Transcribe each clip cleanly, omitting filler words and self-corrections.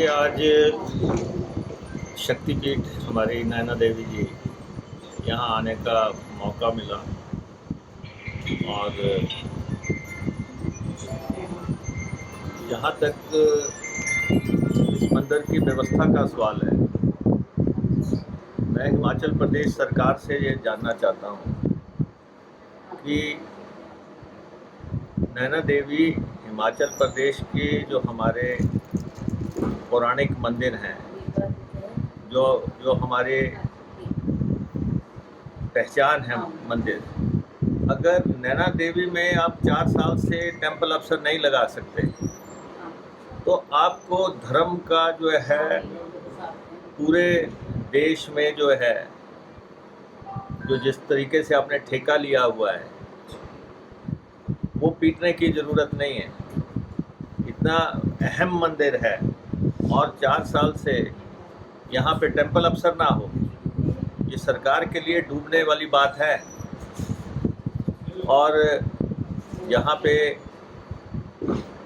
देखिए, आज शक्तिपीठ हमारी नैना देवी जी यहाँ आने का मौका मिला। और जहाँ तक इस मंदिर की व्यवस्था का सवाल है, मैं हिमाचल प्रदेश सरकार से ये जानना चाहता हूँ कि नैना देवी हिमाचल प्रदेश के जो हमारे पौराणिक मंदिर हैं, जो जो हमारे पहचान है मंदिर, अगर नैना देवी में आप 4 साल से टेंपल अफसर नहीं लगा सकते तो आपको धर्म का जो है पूरे देश में जो है, जो जिस तरीके से आपने ठेका लिया हुआ है, वो पीटने की ज़रूरत नहीं है। इतना अहम मंदिर है और 4 साल से यहाँ पे टेंपल अफसर ना हो, ये सरकार के लिए डूबने वाली बात है। और यहाँ पे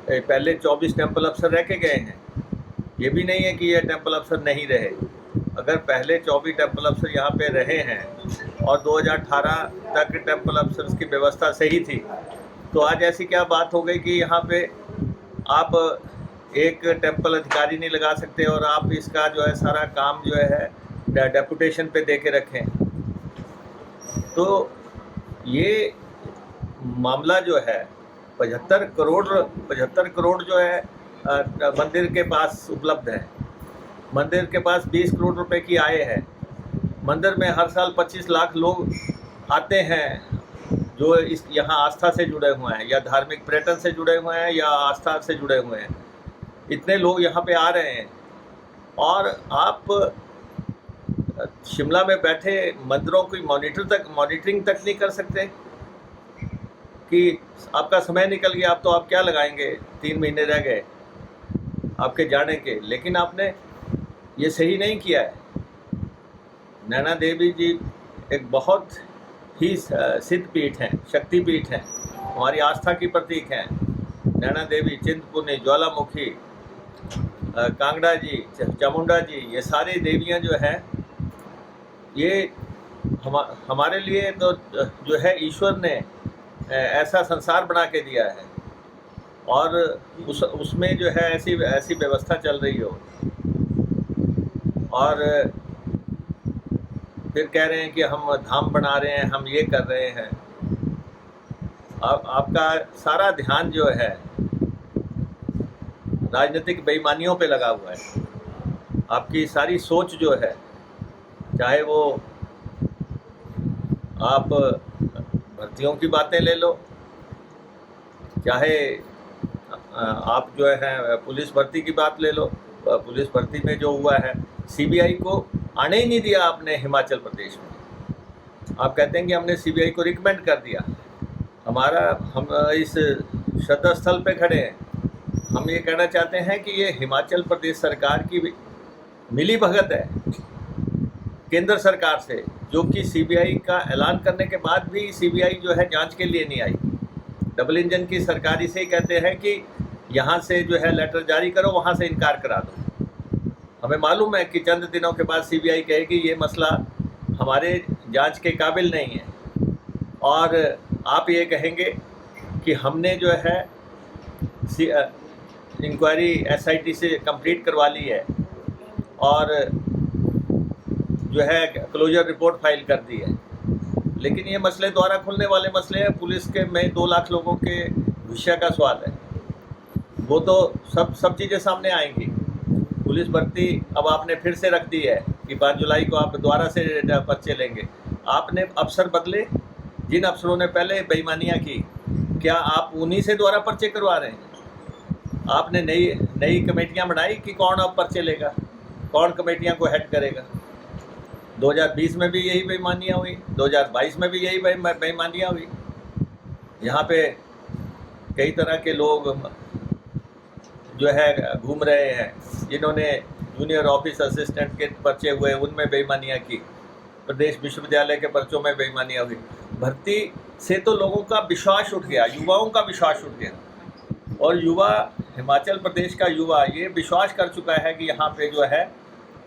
पहले 24 टेंपल अफसर रह के गए हैं, ये भी नहीं है कि ये टेंपल अफसर नहीं रहे। अगर पहले 24 टेंपल अफसर यहाँ पे रहे हैं और 2018 तक टेंपल अफसर्स की व्यवस्था सही थी, तो आज ऐसी क्या बात हो गई कि यहाँ पे आप एक टेंपल अधिकारी नहीं लगा सकते और आप इसका जो है सारा काम जो है डेपुटेशन पे दे के रखें। तो ये मामला जो है 75 करोड़ जो है मंदिर के पास उपलब्ध है। मंदिर के पास 20 करोड़ रुपए की आय है। मंदिर में हर साल 25 लाख लोग आते हैं जो इस यहाँ आस्था से जुड़े हुए हैं या धार्मिक पर्यटन से जुड़े हुए हैं या आस्था से जुड़े हुए हैं। इतने लोग यहाँ पे आ रहे हैं और आप शिमला में बैठे मंदिरों की मॉनिटरिंग तक नहीं कर सकते कि आपका समय निकल गया, अब तो आप क्या लगाएंगे, 3 महीने रह गए आपके जाने के, लेकिन आपने ये सही नहीं किया है। नैना देवी जी एक बहुत ही सिद्ध पीठ हैं, शक्तिपीठ हैं, हमारी आस्था की प्रतीक हैं। नैना देवी, चिंतपूर्णी, ज्वालामुखी, कांगड़ा जी, चामुंडा जी, ये सारी देवियां जो हैं, ये हमारे लिए तो जो है ईश्वर ने ऐसा संसार बना के दिया है और उसमें जो है ऐसी व्यवस्था चल रही हो और फिर कह रहे हैं कि हम धाम बना रहे हैं, हम ये कर रहे हैं। आपका सारा ध्यान जो है राजनीतिक बेईमानियों पे लगा हुआ है। आपकी सारी सोच जो है, चाहे वो आप भर्तियों की बातें ले लो, चाहे आप जो है पुलिस भर्ती की बात ले लो। पुलिस भर्ती में जो हुआ है, सीबीआई को आने ही नहीं दिया आपने हिमाचल प्रदेश में। आप कहते हैं कि हमने सीबीआई को रिकमेंड कर दिया। हम इस श्रद्धा स्थल पे खड़े हैं। हम ये कहना चाहते हैं कि ये हिमाचल प्रदेश सरकार की मिली भगत है केंद्र सरकार से, जो कि सीबीआई का ऐलान करने के बाद भी सीबीआई जो है जांच के लिए नहीं आई। डबल इंजन की सरकारी से ही कहते हैं कि यहाँ से जो है लेटर जारी करो, वहाँ से इनकार करा दो। हमें मालूम है कि चंद दिनों के बाद सीबीआई कहेगी ये मसला हमारे जांच के काबिल नहीं है, और आप ये कहेंगे कि हमने जो है इंक्वायरी एसआईटी से कंप्लीट करवा ली है और जो है क्लोजर रिपोर्ट फाइल कर दी है। लेकिन ये मसले दोबारा खुलने वाले मसले हैं। पुलिस के में 2 लाख लोगों के विषय का सवाल है, वो तो सब चीज़ें सामने आएंगी। पुलिस भर्ती अब आपने फिर से रख दी है कि 5 जुलाई को आप दोबारा से पर्चे लेंगे। आपने अफसर बदले, जिन अफसरों ने पहले बेईमानियाँ की, क्या आप उन्हीं से दोबारा पर्चे करवा रहे हैं? आपने नई कमेटियाँ बनाई कि कौन अब पर्चे लेगा, कौन कमेटियाँ को हेड करेगा। 2020 में भी यही बेईमानियाँ हुई, 2022 में भी यही बेईमानियाँ हुई। यहाँ पे कई तरह के लोग जो है घूम रहे हैं, जिन्होंने जूनियर ऑफिस असिस्टेंट के पर्चे हुए, उनमें बेईमानियाँ की। प्रदेश विश्वविद्यालय के पर्चों में बेईमानियाँ हुई। भर्ती से तो लोगों का विश्वास उठ गया, युवाओं का विश्वास उठ गया, और युवा हिमाचल प्रदेश का युवा ये विश्वास कर चुका है कि यहाँ पे जो है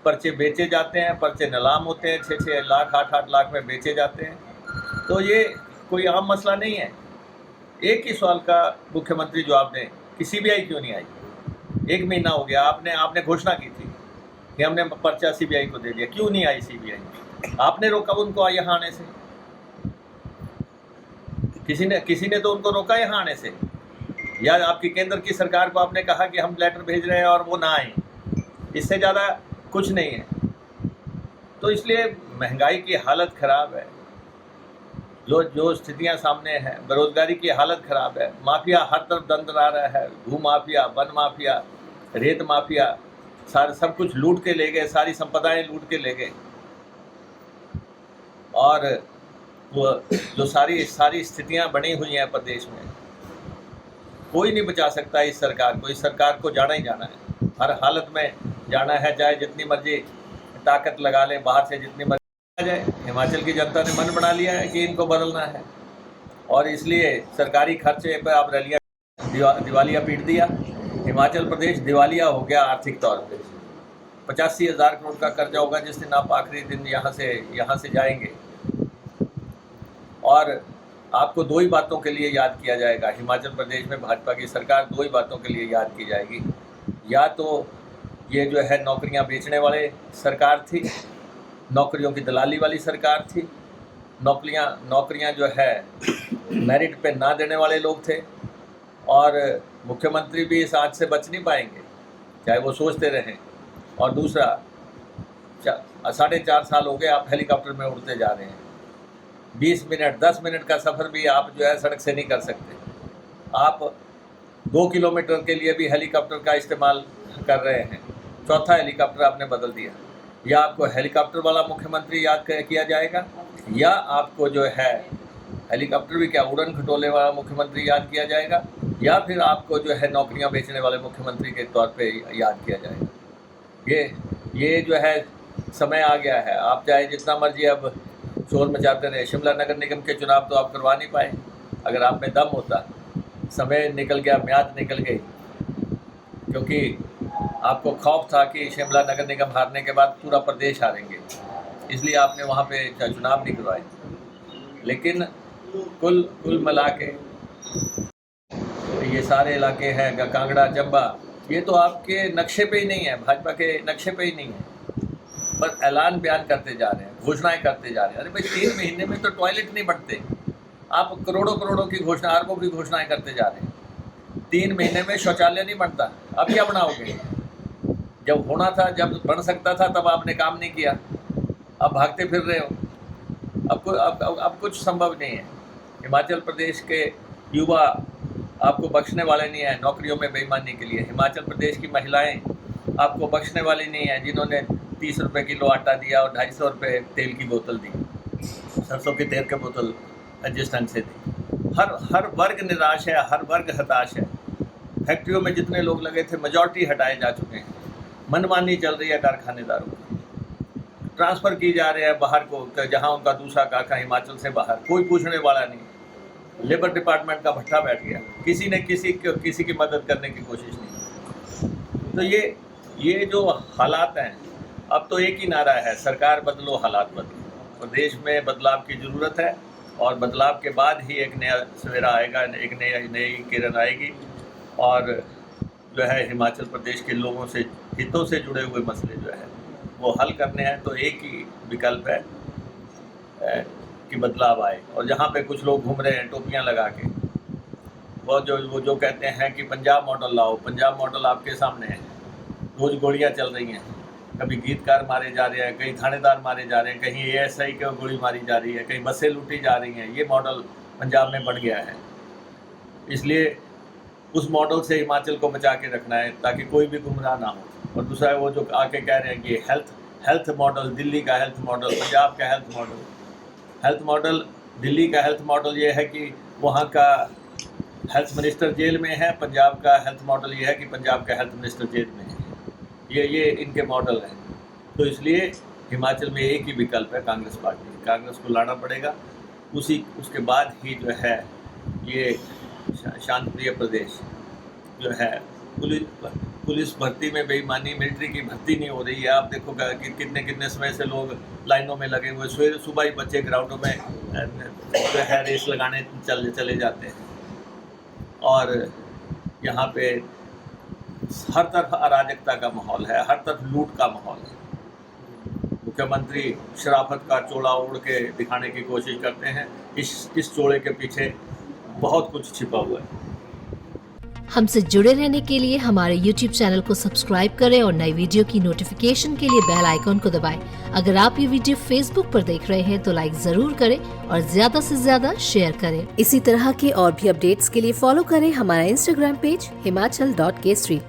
पर्चे बेचे जाते हैं, पर्चे नीलाम होते हैं, 6-6 लाख 8-8 लाख में बेचे जाते हैं। तो ये कोई आम मसला नहीं है। एक ही सवाल का मुख्यमंत्री जवाब दें कि सीबीआई क्यों नहीं आई। 1 महीना हो गया, आपने घोषणा की थी कि हमने पर्चा सीबीआई को दे दिया, क्यों नहीं आई सीबीआई? आपने रोका उनको यहाँ आने से? किसी ने तो उनको रोका यहाँ आने से? या आपकी केंद्र की सरकार को आपने कहा कि हम लेटर भेज रहे हैं और वो ना आए? इससे ज़्यादा कुछ नहीं है। तो इसलिए महंगाई की हालत ख़राब है, जो स्थितियां सामने हैं, बेरोजगारी की हालत ख़राब है, माफिया हर तरफ दंदरा रहा है, भू माफिया, वन माफिया, रेत माफिया, सारे सब कुछ लूट के ले गए, सारी संपदाएं लूट के ले गए। और वो जो सारी स्थितियां बनी हुई हैं प्रदेश में, कोई नहीं बचा सकता इस सरकार को। इस सरकार को जाना ही जाना है, हर हालत में जाना है, चाहे जितनी मर्जी ताकत लगा ले, बाहर से जितनी मर्जी आ जाए। हिमाचल की जनता ने मन बना लिया है कि इनको बदलना है, और इसलिए सरकारी खर्चे पर आप रैलियाँ दिवालिया पीट दिया। हिमाचल प्रदेश दिवालिया हो गया आर्थिक तौर पे। 85,000 करोड़ का कर्जा होगा जिस दिन आप आखिरी दिन यहाँ से जाएंगे। और आपको 2 ही बातों के लिए याद किया जाएगा। हिमाचल प्रदेश में भाजपा की सरकार 2 ही बातों के लिए याद की जाएगी। या तो ये जो है नौकरियां बेचने वाले सरकार थी, नौकरियों की दलाली वाली सरकार थी, नौकरियां जो है मेरिट पे ना देने वाले लोग थे, और मुख्यमंत्री भी इस आंच से बच नहीं पाएंगे चाहे वो सोचते रहें। और दूसरा, 4.5 साल हो गए आप हेलीकॉप्टर में उड़ते जा रहे हैं। 20 मिनट 10 मिनट का सफ़र भी आप जो है सड़क से नहीं कर सकते। आप 2 किलोमीटर के लिए भी हेलीकॉप्टर का इस्तेमाल कर रहे हैं। चौथा हेलीकॉप्टर आपने बदल दिया। या आपको हेलीकॉप्टर वाला मुख्यमंत्री याद किया जाएगा, या आपको जो है हेलीकॉप्टर भी क्या उड़न खटोले वाला मुख्यमंत्री याद किया जाएगा, या फिर आपको जो है नौकरियां बेचने वाले मुख्यमंत्री के तौर पे याद किया जाएगा। ये जो है समय आ गया है। आप चाहे जितना मर्जी अब शोर मचाते रहे, शिमला नगर निगम के चुनाव तो आप करवा नहीं पाए। अगर आप में दम होता, समय निकल गया, म्याद निकल गई, क्योंकि आपको खौफ था कि शिमला नगर निगम हारने के बाद पूरा प्रदेश हारेंगे, इसलिए आपने वहाँ पे चुनाव नहीं करवाए। लेकिन कुल मिला के ये सारे इलाके हैं, कांगड़ा, चंबा, ये तो आपके नक्शे पे ही नहीं है, भाजपा के नक्शे पे ही नहीं है। पर ऐलान बयान करते जा रहे हैं, घोषणाएं करते जा रहे हैं। अरे भाई, 3 महीने में तो टॉयलेट नहीं बनते, आप करोड़ों की घोषणा, अरबों की घोषणाएं करते जा रहे हैं। 3 महीने में शौचालय नहीं बनता, अब क्या बनाओगे? जब होना था, जब बन सकता था, तब आपने काम नहीं किया, अब भागते फिर रहे हो। अब कुछ संभव नहीं है। हिमाचल प्रदेश के युवा आपको बख्शने वाले नहीं है नौकरियों में बेईमानी के लिए। हिमाचल प्रदेश की महिलाएं आपको बख्शने वाली नहीं है, जिन्होंने 30 रुपये किलो आटा दिया और 250 रुपये तेल की बोतल दी, सरसों के तेल की बोतल जिस ढंग से दी। हर वर्ग निराश है, हर वर्ग हताश है। फैक्ट्रियों में जितने लोग लगे थे, मेजॉरिटी हटाए जा चुके हैं। मनमानी चल रही है कारखानेदारों की, ट्रांसफ़र की जा रहे हैं बाहर को, जहां उनका दूसरा कारखाना हिमाचल से बाहर, कोई पूछने वाला नहीं। लेबर डिपार्टमेंट का भट्ठा बैठ गया, किसी ने किसी की मदद करने की कोशिश नहीं। तो ये जो हालात हैं, अब तो एक ही नारा है, सरकार बदलो, हालात बदलो। प्रदेश में बदलाव की ज़रूरत है, और बदलाव के बाद ही एक नया सवेरा आएगा, एक नई किरण आएगी। और जो है हिमाचल प्रदेश के लोगों से, हितों से जुड़े हुए मसले जो है वो हल करने हैं, तो एक ही विकल्प है कि बदलाव आए। और जहाँ पे कुछ लोग घूम रहे हैं टोपियाँ लगा के, वो जो कहते हैं कि पंजाब मॉडल लाओ, पंजाब मॉडल आपके सामने है। रोज़ गोलियाँ चल रही हैं, कभी गीतकार मारे जा रहे हैं, कहीं थानेदार मारे जा रहे हैं, कहीं ASI को गोली मारी जा रही है, कहीं बसें लूटी जा रही हैं। ये मॉडल पंजाब में बढ़ गया है, इसलिए उस मॉडल से हिमाचल को बचा के रखना है ताकि कोई भी गुमराह ना हो। और दूसरा वो जो आके कह रहे हैं कि हेल्थ मॉडल, दिल्ली का हेल्थ मॉडल, पंजाब का हेल्थ मॉडल, दिल्ली का हेल्थ मॉडल ये है कि वहाँ का हेल्थ मिनिस्टर जेल में है, पंजाब का हेल्थ मॉडल ये है कि पंजाब का हेल्थ मिनिस्टर जेल में है। ये इनके मॉडल हैं। तो इसलिए हिमाचल में एक ही विकल्प है, कांग्रेस पार्टी। कांग्रेस को लाना पड़ेगा, उसके बाद ही जो है ये शांत प्रिय प्रदेश जो है पुलिस भर्ती में बेईमानी, मिलिट्री की भर्ती नहीं हो रही है। आप देखो कि कितने समय से लोग लाइनों में लगे हुए, सुबह ही बच्चे ग्राउंडों में जो है रेस लगाने चले जाते हैं। और यहाँ पे हर तरफ अराजकता का माहौल है, हर तरफ लूट का माहौल है। मुख्यमंत्री शराफत का चोला ओढ़ के दिखाने की कोशिश करते हैं। इस चोले के पीछे बहुत कुछ छिपा हुआ है। हमसे जुड़े रहने के लिए हमारे YouTube चैनल को सब्सक्राइब करें और नई वीडियो की नोटिफिकेशन के लिए बेल आइकॉन को दबाएं। अगर आप ये वीडियो Facebook पर देख रहे हैं तो लाइक जरूर करें और ज्यादा से ज्यादा शेयर करें। इसी तरह के और भी अपडेट्स के लिए फॉलो करें हमारा Instagram पेज himachal.keshri।